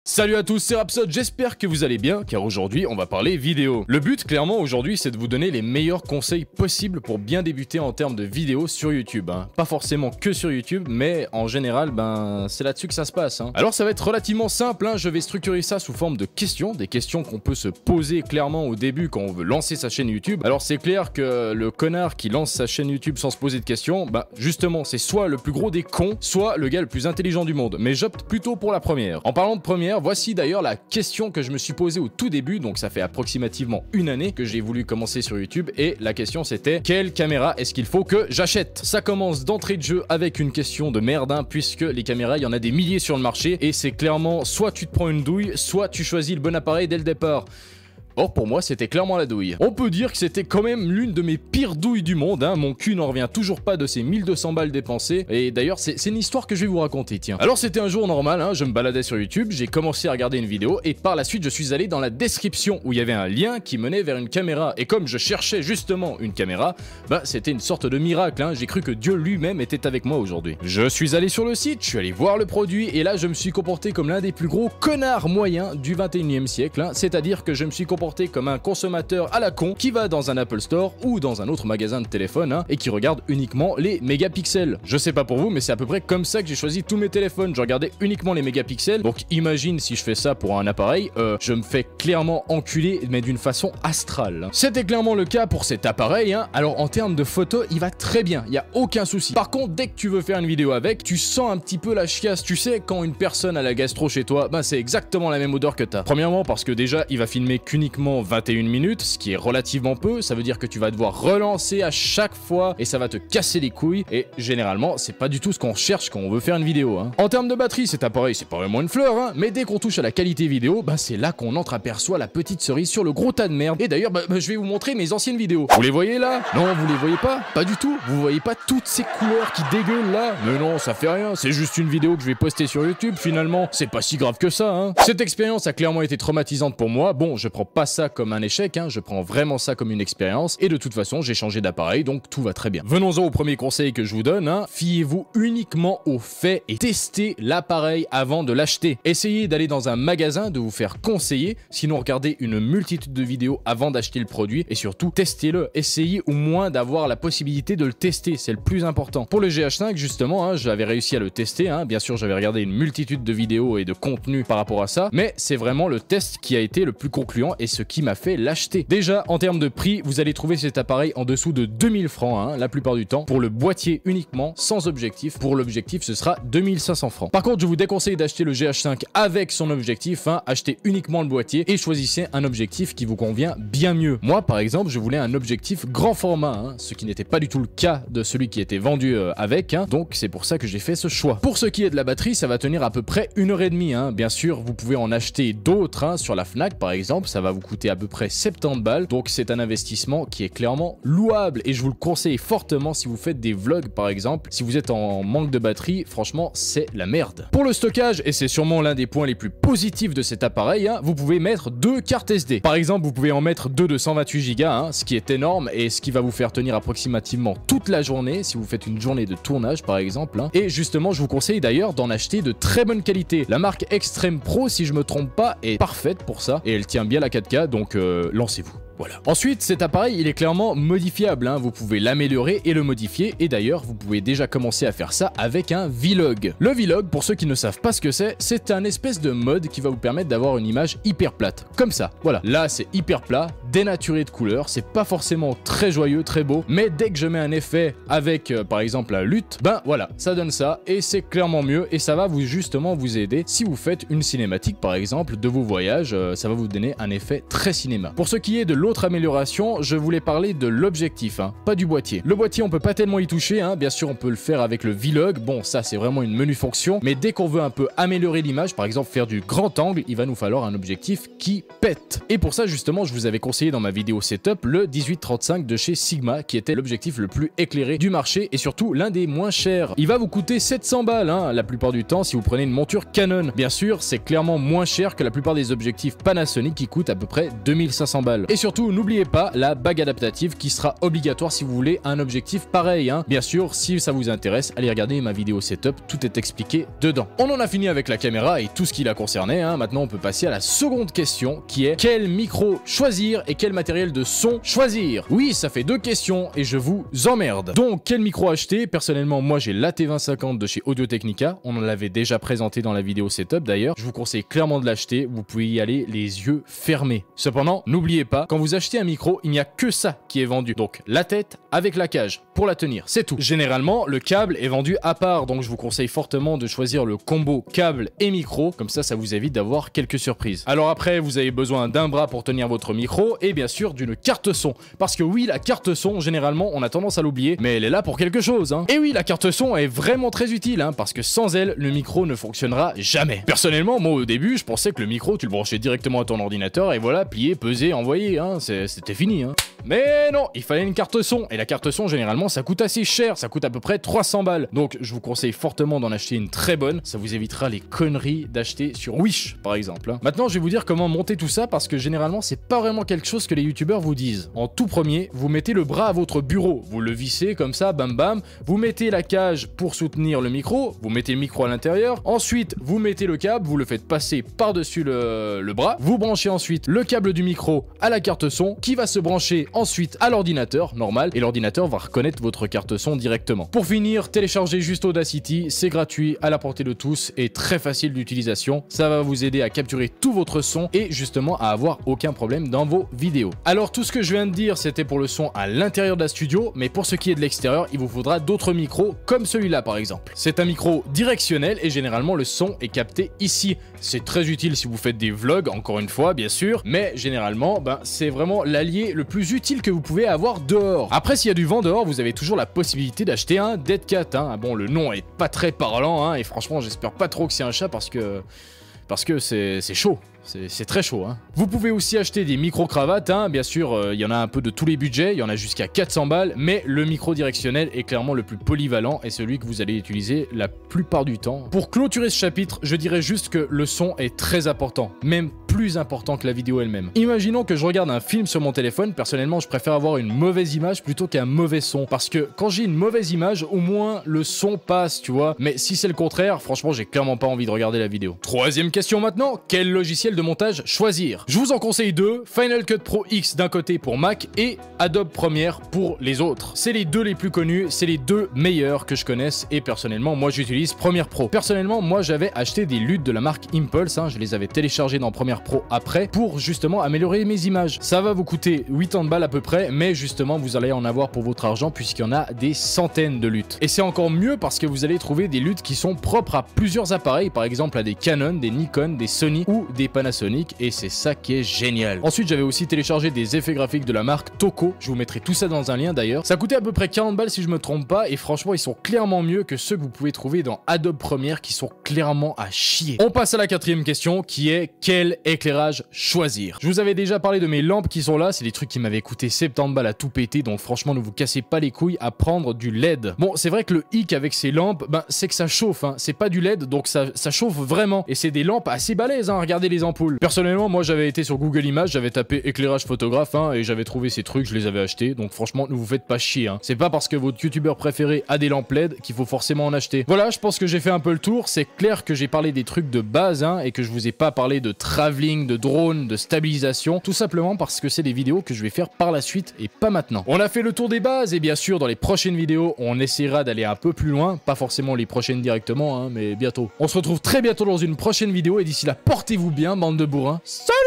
Salut à tous, c'est Rhapsody, j'espère que vous allez bien, car aujourd'hui on va parler vidéo. Le but clairement aujourd'hui c'est de vous donner les meilleurs conseils possibles pour bien débuter en termes de vidéo sur YouTube. Pas forcément que sur YouTube, mais en général c'est là-dessus que ça se passe. Alors ça va être relativement simple, je vais structurer ça sous forme de questions, des questions qu'on peut se poser clairement au début quand on veut lancer sa chaîne YouTube. Alors c'est clair que le connard qui lance sa chaîne YouTube sans se poser de questions, justement c'est soit le plus gros des cons, soit le gars le plus intelligent du monde, mais j'opte plutôt pour la première. En parlant de première, voici d'ailleurs la question que je me suis posée au tout début, donc ça fait approximativement une année que j'ai voulu commencer sur YouTube, et la question c'était: quelle caméra est-ce qu'il faut que j'achète? Ça commence d'entrée de jeu avec une question de merde, puisque les caméras, il y en a des milliers sur le marché, et c'est clairement soit tu te prends une douille, soit tu choisis le bon appareil dès le départ. Or pour moi c'était clairement la douille. On peut dire que c'était quand même l'une de mes pires douilles du monde, mon cul n'en revient toujours pas de ces 1200 balles dépensées, et d'ailleurs c'est une histoire que je vais vous raconter, tiens. Alors c'était un jour normal, je me baladais sur YouTube, j'ai commencé à regarder une vidéo, et par la suite je suis allé dans la description où il y avait un lien qui menait vers une caméra, et comme je cherchais justement une caméra, c'était une sorte de miracle, j'ai cru que Dieu lui-même était avec moi aujourd'hui. Je suis allé sur le site, je suis allé voir le produit, et là je me suis comporté comme l'un des plus gros connards moyens du 21e siècle, c'est-à-dire que je me suis comporté comme un consommateur à la con qui va dans un Apple Store ou dans un autre magasin de téléphone et qui regarde uniquement les mégapixels. Je sais pas pour vous, mais c'est à peu près comme ça que j'ai choisi tous mes téléphones. Je regardais uniquement les mégapixels. Donc imagine si je fais ça pour un appareil, je me fais clairement enculer, mais d'une façon astrale. C'était clairement le cas pour cet appareil. Alors en termes de photos, il va très bien, il y a aucun souci. Par contre, dès que tu veux faire une vidéo avec, tu sens un petit peu la chiasse. Tu sais, quand une personne a la gastro chez toi, c'est exactement la même odeur que t'as. Premièrement parce que déjà, il va filmer qu'uniquement 21 minutes, ce qui est relativement peu. Ça veut dire que tu vas devoir relancer à chaque fois et ça va te casser les couilles, et généralement c'est pas du tout ce qu'on cherche quand on veut faire une vidéo. En termes de batterie, cet appareil c'est pas vraiment une fleur, mais dès qu'on touche à la qualité vidéo, c'est là qu'on entreaperçoit la petite cerise sur le gros tas de merde. Et d'ailleurs je vais vous montrer mes anciennes vidéos. Vous les voyez là? Non, vous les voyez pas? Pas du tout. Vous voyez pas toutes ces couleurs qui dégueulent là? Mais non, ça fait rien, c'est juste une vidéo que je vais poster sur YouTube, finalement c'est pas si grave que ça. Cette expérience a clairement été traumatisante pour moi. Bon, je prends pas ça comme un échec, je prends vraiment ça comme une expérience, et de toute façon j'ai changé d'appareil, donc tout va très bien. Venons-en au premier conseil que je vous donne, fiez-vous uniquement aux faits et testez l'appareil avant de l'acheter. Essayez d'aller dans un magasin, de vous faire conseiller, sinon regardez une multitude de vidéos avant d'acheter le produit, et surtout testez-le. Essayez au moins d'avoir la possibilité de le tester, c'est le plus important. Pour le GH5 justement, j'avais réussi à le tester, bien sûr j'avais regardé une multitude de vidéos et de contenus par rapport à ça, mais c'est vraiment le test qui a été le plus concluant et ce qui m'a fait l'acheter. Déjà en termes de prix, vous allez trouver cet appareil en dessous de 2000 francs la plupart du temps, pour le boîtier uniquement, sans objectif. Pour l'objectif ce sera 2500 francs. Par contre je vous déconseille d'acheter le GH5 avec son objectif, achetez uniquement le boîtier et choisissez un objectif qui vous convient bien mieux. Moi par exemple je voulais un objectif grand format, ce qui n'était pas du tout le cas de celui qui était vendu avec, donc c'est pour ça que j'ai fait ce choix. Pour ce qui est de la batterie, ça va tenir à peu près 1h30, bien sûr vous pouvez en acheter d'autres, sur la Fnac par exemple, ça va vous coûter à peu près 70 balles, donc c'est un investissement qui est clairement louable, et je vous le conseille fortement si vous faites des vlogs par exemple. Si vous êtes en manque de batterie, franchement c'est la merde. Pour le stockage, et c'est sûrement l'un des points les plus positifs de cet appareil, vous pouvez mettre 2 cartes SD. Par exemple vous pouvez en mettre 2 de 128 Go, ce qui est énorme et ce qui va vous faire tenir approximativement toute la journée si vous faites une journée de tournage par exemple. Et justement je vous conseille d'ailleurs d'en acheter de très bonne qualité. La marque Extreme Pro, si je me trompe pas, est parfaite pour ça, et elle tient bien la 4K, donc lancez-vous. Voilà. Ensuite, cet appareil, il est clairement modifiable, vous pouvez l'améliorer et le modifier, et d'ailleurs, vous pouvez déjà commencer à faire ça avec un vlog. Le vlog, pour ceux qui ne savent pas ce que c'est un espèce de mode qui va vous permettre d'avoir une image hyper plate, comme ça, voilà. Là, c'est hyper plat, dénaturé de couleurs, c'est pas forcément très joyeux, très beau, mais dès que je mets un effet avec, par exemple, la lutte, voilà, ça donne ça, et c'est clairement mieux, et ça va justement vous aider si vous faites une cinématique, par exemple, de vos voyages, ça va vous donner un effet très cinéma. Pour ce qui est de l'autre amélioration, je voulais parler de l'objectif, pas du boîtier. Le boîtier, on peut pas tellement y toucher, bien sûr on peut le faire avec le vlog, bon ça c'est vraiment une menu fonction, mais dès qu'on veut un peu améliorer l'image, par exemple faire du grand angle, il va nous falloir un objectif qui pète. Et pour ça justement je vous avais conseillé conseillé dans ma vidéo setup, le 18-35 de chez Sigma, qui était l'objectif le plus éclairé du marché et surtout l'un des moins chers. Il va vous coûter 700 balles, hein, la plupart du temps si vous prenez une monture Canon. Bien sûr, c'est clairement moins cher que la plupart des objectifs Panasonic qui coûtent à peu près 2500 balles. Et surtout, n'oubliez pas la bague adaptative qui sera obligatoire si vous voulez un objectif pareil, hein. Bien sûr, si ça vous intéresse, allez regarder ma vidéo setup, tout est expliqué dedans. On en a fini avec la caméra et tout ce qui la concernait, hein. Maintenant on peut passer à la seconde question qui est quel micro choisir et quel matériel de son choisir. Oui, ça fait deux questions et je vous emmerde. Donc quel micro acheter? Personnellement, moi j'ai l'AT2050 de chez Audio-Technica, on en l'avait déjà présenté dans la vidéo setup d'ailleurs. Je vous conseille clairement de l'acheter, vous pouvez y aller les yeux fermés. Cependant, n'oubliez pas, quand vous achetez un micro, il n'y a que ça qui est vendu. Donc la tête avec la cage pour la tenir, c'est tout. Généralement, le câble est vendu à part, donc je vous conseille fortement de choisir le combo câble et micro, comme ça vous évite d'avoir quelques surprises. Alors après, vous avez besoin d'un bras pour tenir votre micro et bien sûr d'une carte son, parce que oui, la carte son, généralement, on a tendance à l'oublier, mais elle est là pour quelque chose, hein. Et oui, la carte son est vraiment très utile, hein, parce que sans elle, le micro ne fonctionnera jamais. Personnellement, moi au début, je pensais que le micro, tu le branchais directement à ton ordinateur et voilà, plié, pesé, envoyé, hein, c'était fini, hein. Mais non, il fallait une carte son, et la carte son, généralement, ça coûte assez cher, ça coûte à peu près 300 balles. Donc, je vous conseille fortement d'en acheter une très bonne, ça vous évitera les conneries d'acheter sur Wish, par exemple, hein. Maintenant, je vais vous dire comment monter tout ça, parce que généralement, c'est pas vraiment quelque chose que les youtubeurs vous disent. En tout premier, vous mettez le bras à votre bureau, vous le vissez comme ça, bam bam, vous mettez la cage pour soutenir le micro, vous mettez le micro à l'intérieur, ensuite, vous mettez le câble, vous le faites passer par-dessus le bras, vous branchez ensuite le câble du micro à la carte son, qui va se brancher ensuite à l'ordinateur normal, et l'ordinateur va reconnaître votre carte son directement. Pour finir, téléchargez juste Audacity, c'est gratuit, à la portée de tous et très facile d'utilisation. Ça va vous aider à capturer tout votre son et justement à avoir aucun problème dans vos vidéos. Alors tout ce que je viens de dire, c'était pour le son à l'intérieur de la studio, mais pour ce qui est de l'extérieur, il vous faudra d'autres micros comme celui-là par exemple. C'est un micro directionnel et généralement le son est capté ici. C'est très utile si vous faites des vlogs, encore une fois bien sûr, mais généralement c'est vraiment l'allié le plus utile que vous pouvez avoir dehors. Après, s'il y a du vent dehors, vous avez toujours la possibilité d'acheter un Dead Cat, hein. Bon, le nom est pas très parlant, hein, et franchement j'espère pas trop que c'est un chat parce que c'est chaud. C'est très chaud, hein. Vous pouvez aussi acheter des micro-cravates, hein. Bien sûr, il y en a un peu de tous les budgets, il y en a jusqu'à 400 balles, mais le micro directionnel est clairement le plus polyvalent et celui que vous allez utiliser la plupart du temps. Pour clôturer ce chapitre, je dirais juste que le son est très important, même plus important que la vidéo elle-même. Imaginons que je regarde un film sur mon téléphone, personnellement je préfère avoir une mauvaise image plutôt qu'un mauvais son, parce que quand j'ai une mauvaise image, au moins le son passe, tu vois, mais si c'est le contraire, franchement j'ai clairement pas envie de regarder la vidéo. Troisième question maintenant, quel logiciel de montage choisir? Je vous en conseille deux, Final Cut Pro X d'un côté pour Mac et Adobe Premiere pour les autres. C'est les deux les plus connus, c'est les deux meilleurs que je connaisse et personnellement moi j'utilise Premiere Pro. Personnellement moi j'avais acheté des LUT de la marque Impulse, hein, je les avais téléchargés dans Premiere Pro après pour justement améliorer mes images. Ça va vous coûter 80 balles à peu près, mais justement vous allez en avoir pour votre argent puisqu'il y en a des centaines de LUT. Et c'est encore mieux parce que vous allez trouver des LUT qui sont propres à plusieurs appareils, par exemple à des Canon, des Nikon, des Sony ou des Panasonic, et c'est ça qui est génial. Ensuite j'avais aussi téléchargé des effets graphiques de la marque Toco, je vous mettrai tout ça dans un lien d'ailleurs. Ça coûtait à peu près 40 balles si je me trompe pas, et franchement ils sont clairement mieux que ceux que vous pouvez trouver dans Adobe Premiere qui sont clairement à chier. On passe à la quatrième question qui est quel éclairage choisir. Je vous avais déjà parlé de mes lampes qui sont là, c'est des trucs qui m'avaient coûté 70 balles à tout péter, donc franchement ne vous cassez pas les couilles à prendre du LED. Bon c'est vrai que le hic avec ces lampes, c'est que ça chauffe, hein. C'est pas du LED donc ça chauffe vraiment, et c'est des lampes assez balèzes, hein. Regardez les ampoules. Personnellement moi j'avais été sur Google Images, j'avais tapé éclairage photographe, hein, et j'avais trouvé ces trucs, je les avais achetés, donc franchement ne vous faites pas chier, hein. C'est pas parce que votre youtubeur préféré a des lampes LED qu'il faut forcément en acheter. Voilà, je pense que j'ai fait un peu le tour, c'est clair que j'ai parlé des trucs de base, hein, et que je vous ai pas parlé de travelling, de drone, de stabilisation, tout simplement parce que c'est des vidéos que je vais faire par la suite et pas maintenant. On a fait le tour des bases et bien sûr dans les prochaines vidéos on essaiera d'aller un peu plus loin, pas forcément les prochaines directement, hein, mais bientôt. On se retrouve très bientôt dans une prochaine vidéo et d'ici là portez-vous bien bande de bourrins. Salut!